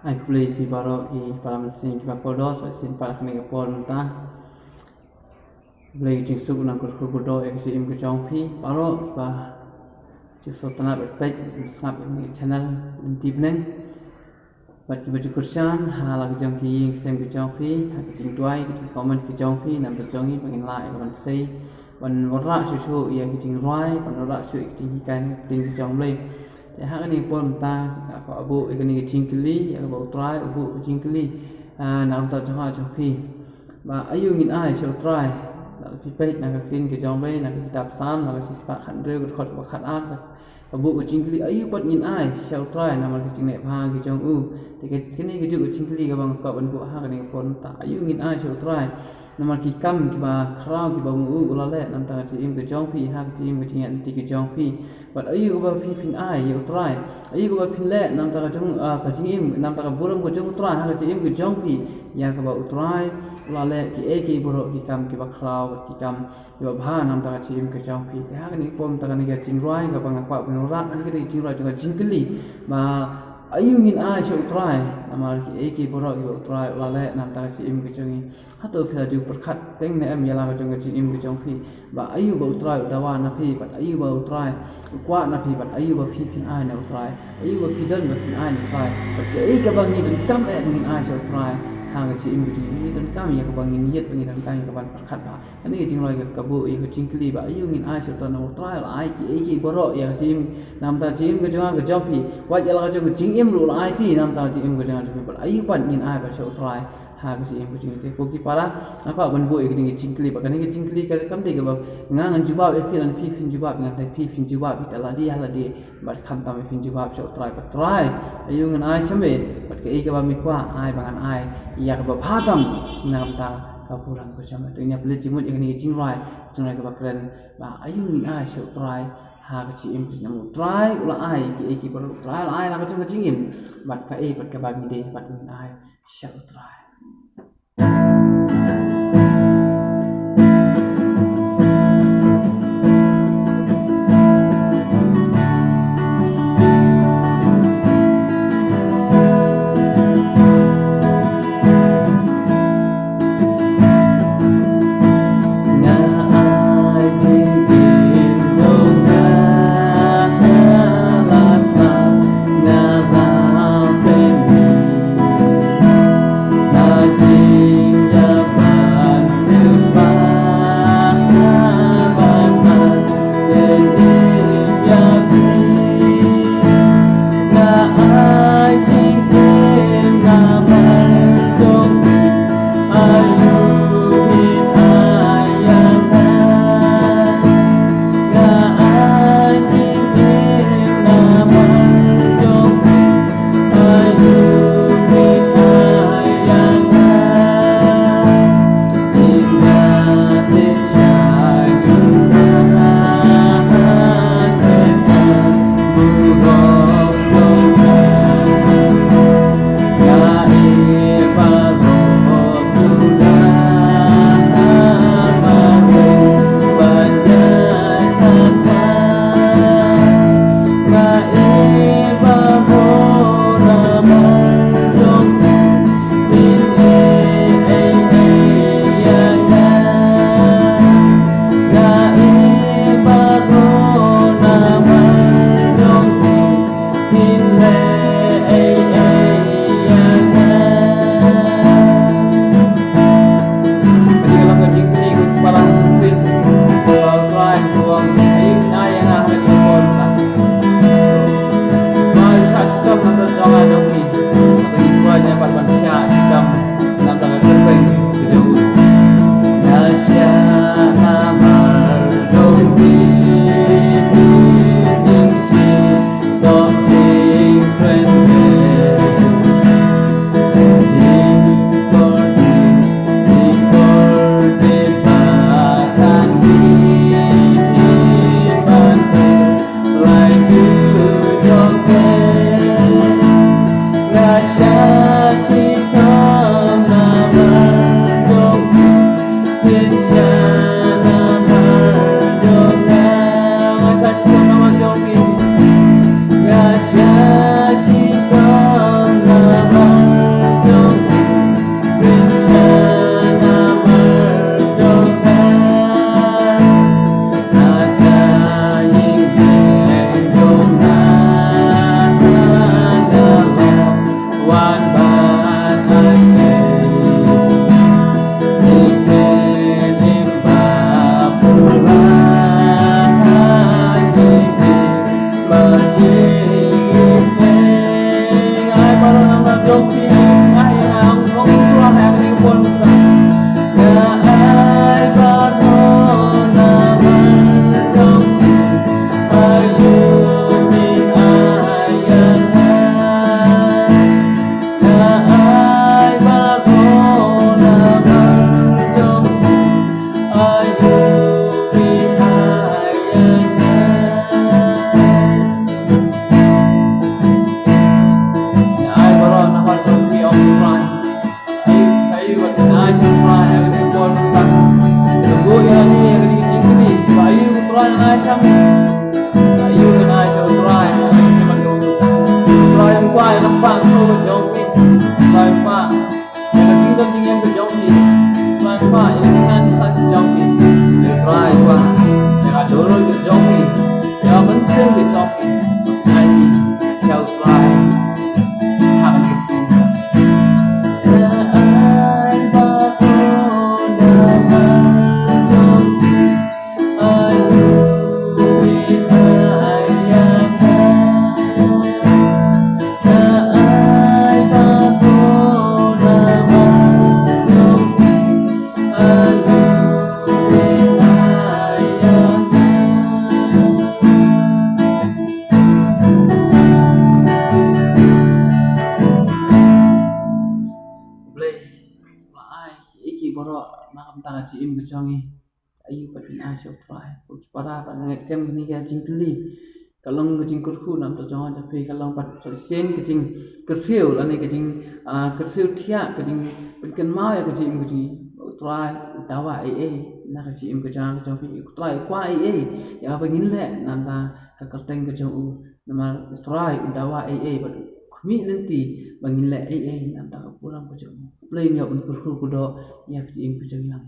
ai kulei fi baro ki param sing ki pakodo so sin para kene pol ta kulei jing su na kur do ek si im ke jong fi baro ba ju so tana bet snap ni channel tip neng bat ki baju kursian hala ke jong ki ying sem ke jong fi ha ke jing duai ke jing comment ke jong fi nam ke jong ni pengin like ban sei ban wara su ya ke jing roi ban wara su ke jing kan ke jong leแต่หากนี่ปนตาก็อบุอีกนี่จิงกลีอยากบอกตรายอบุจิงกลีนำต่อจังหวะจังพี่ว่าอายุงินอ้ายเชียวตรายแล้วพี่เป็ดนักกินกับจองเบ้นักกินดับซ้ำนักสิสปะขันเรือกับขดกับขัดอาร์อบุจิงกลีอายุปนงินอ้ายเชียวตรายนำมาจิงเนพากับจองแต่ที่นี่ก็จุกจิงกลีกับบางกับบรรบุหากนี่ปนตาอายุงินอ้ายเชียวตรายนำมากิกัมกิบาคราวกิบามูอุลาเล่นำตาจิมกับจองพี่หากจิมกับจิงยันติกับจองพี่บัดอายุก็พี่พินอ้ายอยู่ตรายอายุก็พินเล่นำตาจงกับจิมนำตาบุรุษก็จงตรายหากจิมกับจองพี่ยากับอุตรายลาเล่กิเอกิบุรุษกิกัมกิบาคราวกิกัมกิบาบ้านำตาจิมกับจองพี่แต่หากนี่ปนตานี่ก็จิงร้อยกับบางกว่าเป็นรักอันนี้ก็จิงร้อยจงกับจิงกลีมาอายุงินอ้ายเชียวตรายนำมาเอกิบุรุษกิบาอุตรายลาเล่นำตาจิมกับจงฮัตโตฟิลาจูประคัดเต็งในยาลากับจงกับจิมกับจงพี่บ่อายุบ่อุตรายดาวานะพี่บัดอายุบ่อุตรายกว่านะพี่บัดอายุบ่พี่พินอ้ายนะอุตรายอายุบ่พี่เดินบ่พินอ้ายนะไปบัดเอกับบางนี่ดันกัมเองินอ้ายเชียวตรายหางกับจิมกับจงนี่ดันกัมยากับบางนี่ยึดบางนี่ดันกัมยากับบันประคัดบ่อันนี้จิงลอยกับบุอีกับจิงกลีบ่อายุงินอ้ายเชียวตรายอุตรายละอ้ายกิเอกิบ่รอยาจิมนำตาจิมกับจงกับจงพี่ว่ายาลากับจงกับจิงเอ็มรู้ละอ้ายที่นำตาจิมกับจงกับพี่บัดอายุปันงินอ้ายบ่เชียวตรายhak si yang kucing itu koki para apa benbu ik dengan cingkli bahkan ini cingkli kalau kamu dega bang ngangan jubab epilan fin jubab ngan fin jubab kita ladi bat kam tam fin jubab so try ayu ngan ai sambe bat ke ik ba mi kwa ai bangan ai iya ka ba phatam nam ta ka pulang ko sama tu ini apel jimut ini cingrai ka ba keren ba ayu ngan ai so try hak si em namu try ulah ai ki baru try ai la ka cingin bat ka bat ka ba mi de bat ngan ai so try Gracias y con la qua làm bạn tôi có giống đi loài qua để mà chính tâm chính em có giống đi loài qua để ngăn sát có giống đi để loài qua để mà chỗ rồi có giống đi để mà vẫn sinh có giống đi ai đi theo loài hàng ngày ta chỉ im cái trong ayu patin asyo try para pa ngai kem ni ga jing tuli kalong cái jing kurku nam to jong ja pe kalong pat so sen cái jing kurfiu la ni cái jing kurfiu thia cái jing pen ma ya cái jing try dawa ai na cái jing cái jang jong pe try qua ai ya pa ngin le nam ta ka karteng cái jong nama try dawa ai pa khumi nanti bangin le ai nam ta pulang cái jong play ni on kurku kudo ya cái jing cái jong lang